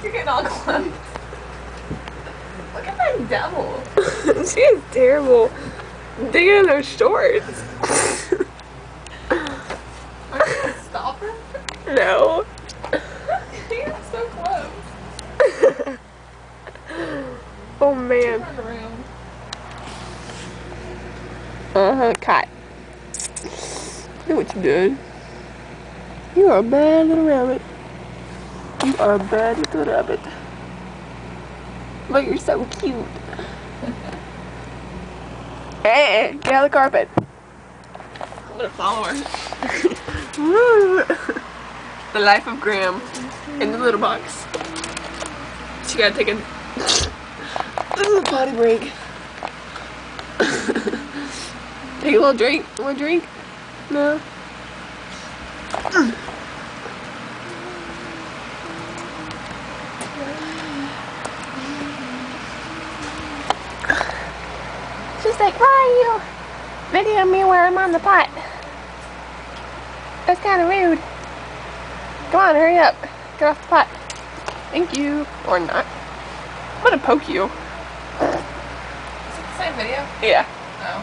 You're getting all close. Look at that devil. She is terrible. Digging in those shorts. Are you gonna stop her? No. You're so close. Oh man. Turn around. Cat. Look what you did. You are a bad little rabbit. You are a bad little rabbit. But you're so cute. Hey, get out of the carpet. I'm gonna follow her. The life of Graham in the little box. She gotta take a potty break. Take a little drink. You want a drink? No. She's like, why are you videoing me where I'm on the pot? That's kind of rude. Come on, hurry up. Get off the pot. Thank you. Or not. I'm gonna poke you. Is it the same video? Yeah. Oh.